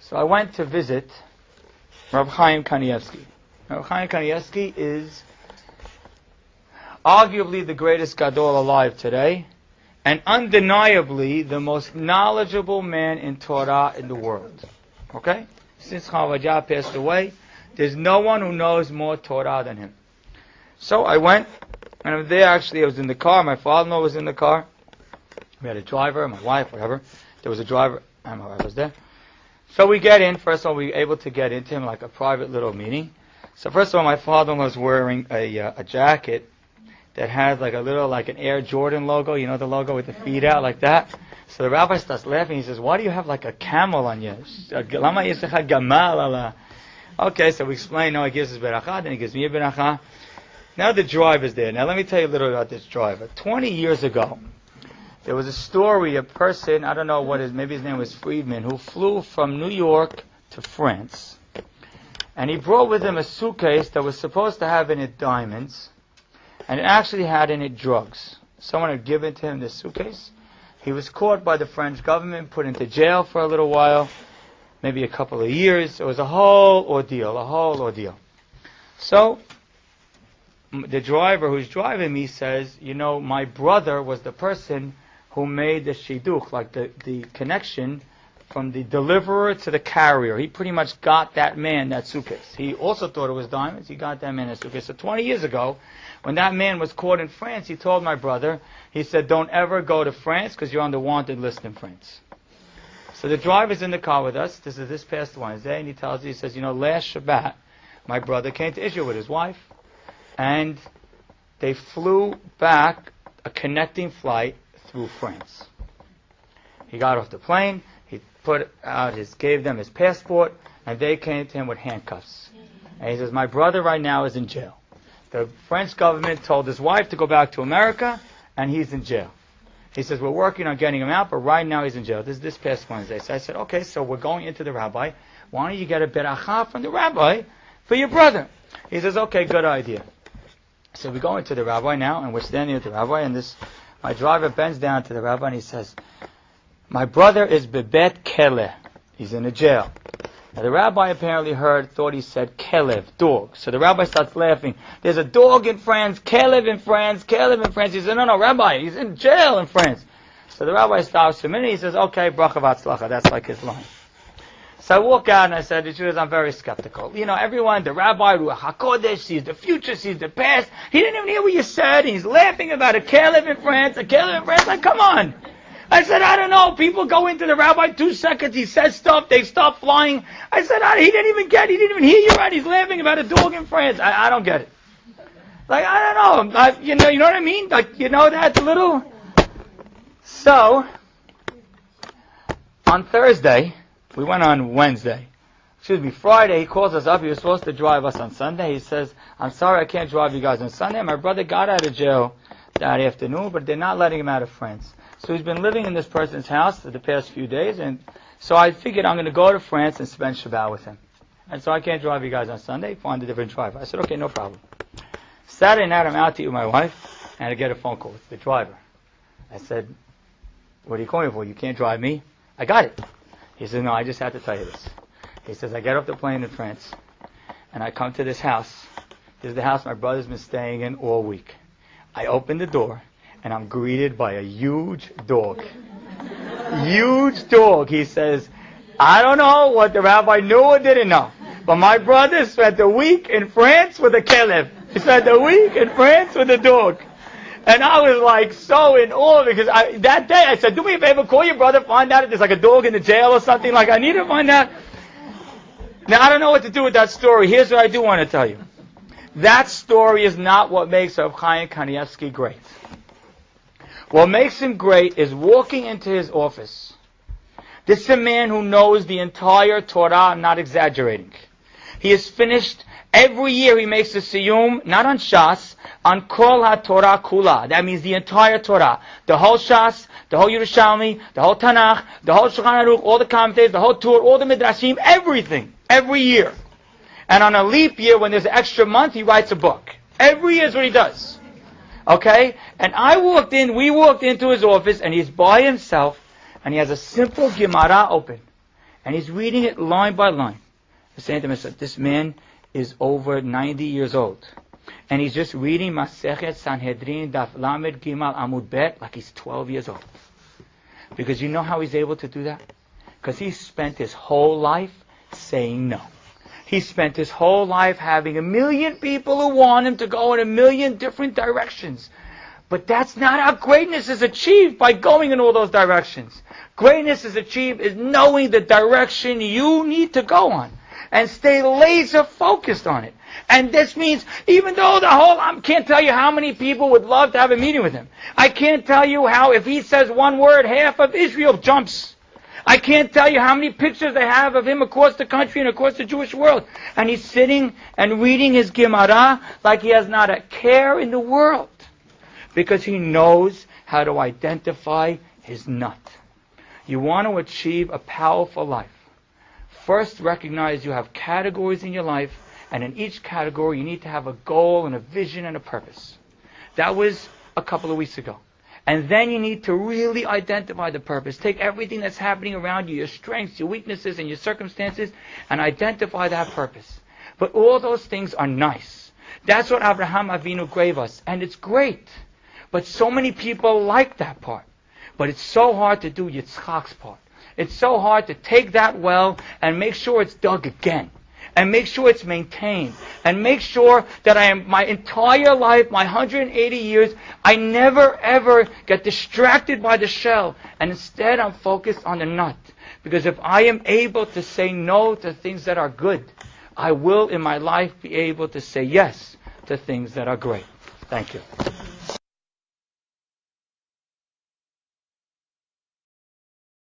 So I went to visit Rav Chaim Kanievsky. Rav Chaim Kanievsky is arguably the greatest gadol alive today, and undeniably the most knowledgeable man in Torah in the world. Okay? Since Chavaja passed away, there's no one who knows more Torah than him. So I went, and I was there actually, I was in the car, my father-in-law was in the car, we had a driver, my wife, whatever, there was a driver, and my wife was there. So we get in, first of all, we were able to get into him like a private little meeting. So first of all, my father-in-law was wearing a jacket that had like a little, like an Air Jordan logo, you know the logo with the feet out like that? So the rabbi starts laughing, he says, why do you have like a camel on you? Okay, so we explain, no, he gives us beracha, then he gives me a beracha. Now the driver's there. Now let me tell you a little about this driver. 20 years ago, there was a story, a person, I don't know what maybe his name was Friedman, who flew from New York to France. And he brought with him a suitcase that was supposed to have in it diamonds, and it actually had in it drugs. Someone had given to him this suitcase. He was caught by the French government, put into jail for a little while, maybe a couple of years. It was a whole ordeal. So, the driver who's driving me says, you know, my brother was the person who made the shidduch, like the connection from the deliverer to the carrier. He pretty much got that man that suitcase. He also thought it was diamonds. He got that man that suitcase. So 20 years ago, when that man was caught in France, he told my brother, he said, don't ever go to France because you're on the wanted list in France. So the driver's in the car with us. This is this past Wednesday, and he tells me, he says, you know, last Shabbat, my brother came to Israel with his wife, and they flew back a connecting flight through France. He got off the plane, he gave them his passport, and they came to him with handcuffs. And he says, my brother right now is in jail. The French government told his wife to go back to America, and he's in jail. He says, we're working on getting him out, but right now he's in jail. This is this past Wednesday. So I said, okay, so we're going into the rabbi. Why don't you get a beracha from the rabbi for your brother? He says, okay, good idea. So we go into the rabbi now, and we're standing with the rabbi, and my driver bends down to the rabbi, and he says, my brother is bebet keleh. He's in a jail. Now the rabbi apparently thought he said kelev, dog. So the rabbi starts laughing. There's a dog in France, kelev in France, kelev in France. He said, no, rabbi, he's in jail in France. So the rabbi stops for a minute, he says, okay, bracha v'atzlacha. That's like his line. So I walk out and I said, the truth is, I'm very skeptical. You know, everyone, the rabbi, Ruach HaKodesh, sees the future, sees the past. He didn't even hear what you said. He's laughing about a kelev in France, a kelev in France. Like, come on. I said, I don't know. People go into the rabbi 2 seconds. He says stuff. They stop flying. I said, he didn't even hear you right. He's laughing about a dog in France. I don't get it. Like, I don't know. You know what I mean? Like, you know, that's a little. So, on Thursday, we went on Friday, he calls us up. He was supposed to drive us on Sunday. He says, I'm sorry I can't drive you guys on Sunday. My brother got out of jail that afternoon, but they're not letting him out of France. So he's been living in this person's house for the past few days, and so I figured I'm going to go to France and spend Shabbat with him. And so I can't drive you guys on Sunday, find a different driver. I said, okay, no problem. Saturday night, I'm out to eat with my wife, and I get a phone call with the driver. I said, what are you calling for? You can't drive me? I got it. He said, no, I just had to tell you this. He says, I get off the plane in France, and I come to this house. This is the house my brother's been staying in all week. I open the door, and I'm greeted by a huge dog. Huge dog. He says, I don't know what the rabbi knew or didn't know, but my brother spent a week in France with a kelev. He spent a week in France with a dog. And I was like so in awe because that day I said, do me a favor, call your brother, find out if there's like a dog in the jail or something. Like, I need to find out. Now, I don't know what to do with that story. Here's what I do want to tell you. That story is not what makes Rav Chaim Kanievsky great. What makes him great is walking into his office. This is a man who knows the entire Torah. I'm not exaggerating. He has finished, every year he makes a siyum, not on Shas, on Kol HaTorah Kula. That means the entire Torah. The whole Shas, the whole Yerushalmi, the whole Tanakh, the whole Shulchan Aruch, all the commentators, the whole Torah, all the Midrashim, everything. Every year. And on a leap year, when there's an extra month, he writes a book. Every year is what he does. Okay? And we walked into his office, and he's by himself, and he has a simple Gemara open. And he's reading it line by line. He's saying to himself, this man is over 90 years old. And he's just reading Masechet Sanhedrin Daf Lamed Gimal Amud Bet like he's 12 years old. Because you know how he's able to do that? Because he spent his whole life saying no. He spent his whole life having 1 million people who want him to go in 1 million different directions. But that's not how greatness is achieved, by going in all those directions. Greatness is achieved is knowing the direction you need to go on and stay laser focused on it. And this means, even though I can't tell you how many people would love to have a meeting with him. I can't tell you how, if he says one word, half of Israel jumps. I can't tell you how many pictures they have of him across the country and across the Jewish world. And he's sitting and reading his Gemara like he has not a care in the world. Because he knows how to identify his nut. You want to achieve a powerful life. First, recognize you have categories in your life, and in each category you need to have a goal and a vision and a purpose. That was a couple of weeks ago. And then you need to really identify the purpose. Take everything that's happening around you, your strengths, your weaknesses, and your circumstances, and identify that purpose. But all those things are nice. That's what Abraham Avinu gave us, and it's great. But so many people like that part. But it's so hard to do Yitzchak's part. It's so hard to take that well and make sure it's dug again. And make sure it's maintained. And make sure that my entire life, my 180 years, I never ever get distracted by the shell. And instead I'm focused on the nut. Because if I am able to say no to things that are good, I will in my life be able to say yes to things that are great. Thank you.